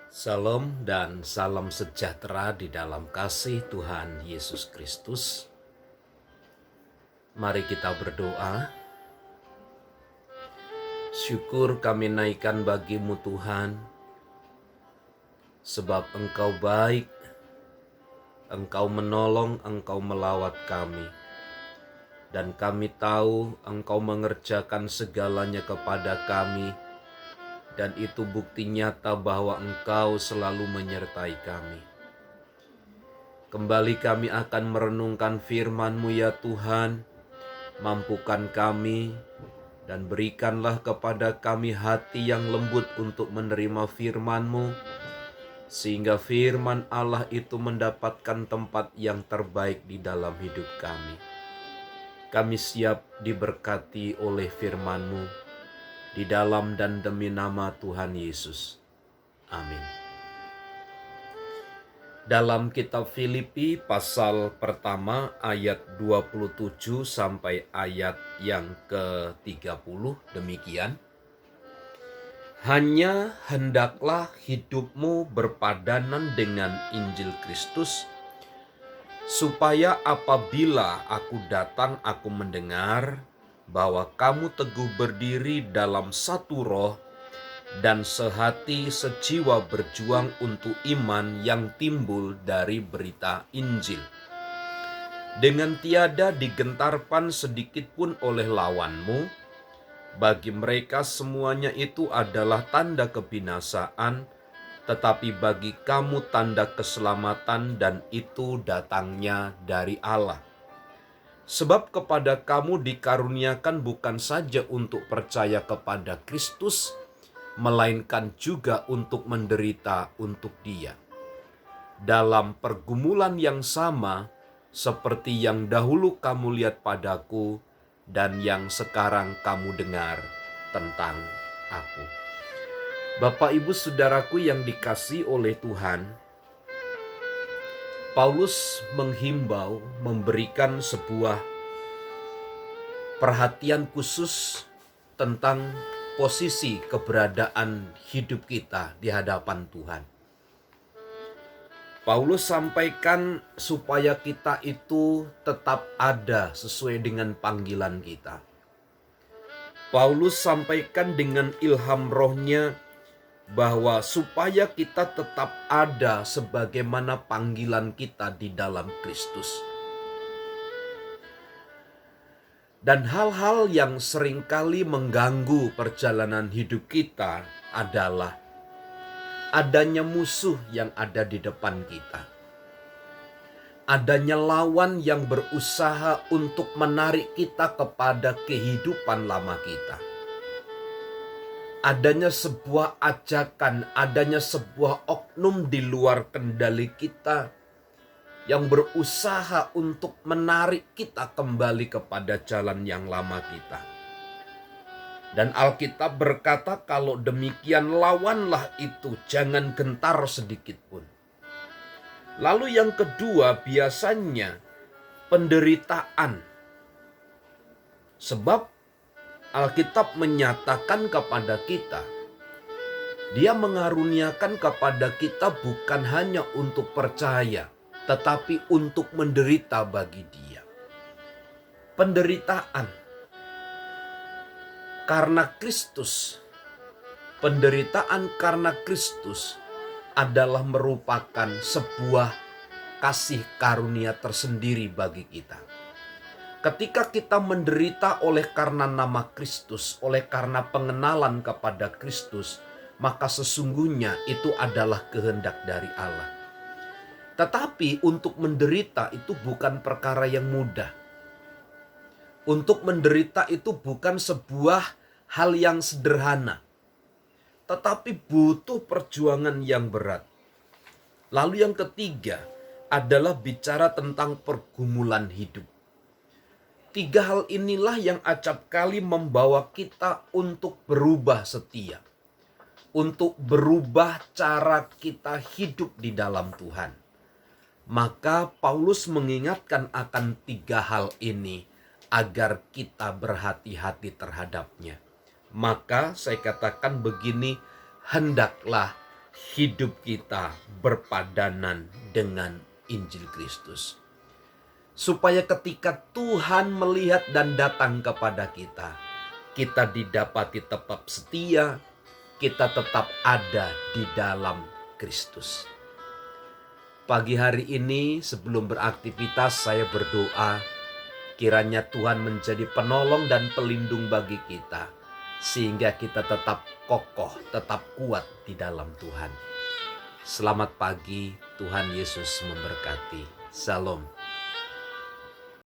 Salam dan salam sejahtera di dalam kasih Tuhan Yesus Kristus. Mari kita berdoa. Syukur kami naikkan bagi-Mu Tuhan, sebab Engkau baik, Engkau menolong, Engkau melawat kami. Dan kami tahu Engkau mengerjakan segalanya kepada kami, dan itu bukti nyata bahwa Engkau selalu menyertai kami. Kembali kami akan merenungkan firman-Mu ya Tuhan. Mampukan kami dan berikanlah kepada kami hati yang lembut untuk menerima firman-Mu, sehingga firman Allah itu mendapatkan tempat yang terbaik di dalam hidup kami. Kami siap diberkati oleh firman-Mu di dalam dan demi nama Tuhan Yesus. Amin. Dalam kitab Filipi pasal pertama ayat 27 sampai ayat yang ke-30 demikian. Hanya hendaklah hidupmu berpadanan dengan Injil Kristus, supaya apabila aku datang aku mendengar bahwa kamu teguh berdiri dalam satu roh dan sehati sejiwa berjuang untuk iman yang timbul dari berita Injil, dengan tiada digentarpan sedikit pun oleh lawanmu. Bagi mereka semuanya itu adalah tanda kebinasaan, tetapi bagi kamu tanda keselamatan, dan itu datangnya dari Allah. Sebab kepada kamu dikaruniakan bukan saja untuk percaya kepada Kristus, melainkan juga untuk menderita untuk Dia, dalam pergumulan yang sama seperti yang dahulu kamu lihat padaku dan yang sekarang kamu dengar tentang aku. Bapak, Ibu, Saudaraku yang dikasihi oleh Tuhan, Paulus menghimbau, memberikan sebuah perhatian khusus tentang posisi keberadaan hidup kita di hadapan Tuhan. Paulus sampaikan supaya kita itu tetap ada sesuai dengan panggilan kita. Paulus sampaikan dengan ilham rohnya bahwa supaya kita tetap ada sebagaimana panggilan kita di dalam Kristus. Dan hal-hal yang seringkali mengganggu perjalanan hidup kita adalah adanya musuh yang ada di depan kita. Adanya lawan yang berusaha untuk menarik kita kepada kehidupan lama kita. Adanya sebuah ajakan, adanya sebuah oknum di luar kendali kita yang berusaha untuk menarik kita kembali kepada jalan yang lama kita. Dan Alkitab berkata, kalau demikian lawanlah itu, jangan gentar sedikit pun. Lalu yang kedua, biasanya penderitaan. Sebab Alkitab menyatakan kepada kita, Dia mengaruniakan kepada kita bukan hanya untuk percaya, tetapi untuk menderita bagi Dia. Penderitaan karena Kristus, penderitaan karena Kristus adalah merupakan sebuah kasih karunia tersendiri bagi kita. Ketika kita menderita oleh karena nama Kristus, oleh karena pengenalan kepada Kristus, maka sesungguhnya itu adalah kehendak dari Allah. Tetapi untuk menderita itu bukan perkara yang mudah. Untuk menderita itu bukan sebuah hal yang sederhana, tetapi butuh perjuangan yang berat. Lalu yang ketiga adalah bicara tentang pergumulan hidup. Tiga hal inilah yang acap kali membawa kita untuk berubah setia, untuk berubah cara kita hidup di dalam Tuhan. Maka Paulus mengingatkan akan tiga hal ini agar kita berhati-hati terhadapnya. Maka saya katakan begini, hendaklah hidup kita berpadanan dengan Injil Kristus. Supaya ketika Tuhan melihat dan datang kepada kita didapati tetap setia, kita tetap ada di dalam Kristus. Pagi hari ini sebelum beraktivitas saya berdoa, kiranya Tuhan menjadi penolong dan pelindung bagi kita, sehingga kita tetap kokoh, tetap kuat di dalam Tuhan. Selamat pagi, Tuhan Yesus memberkati. Shalom.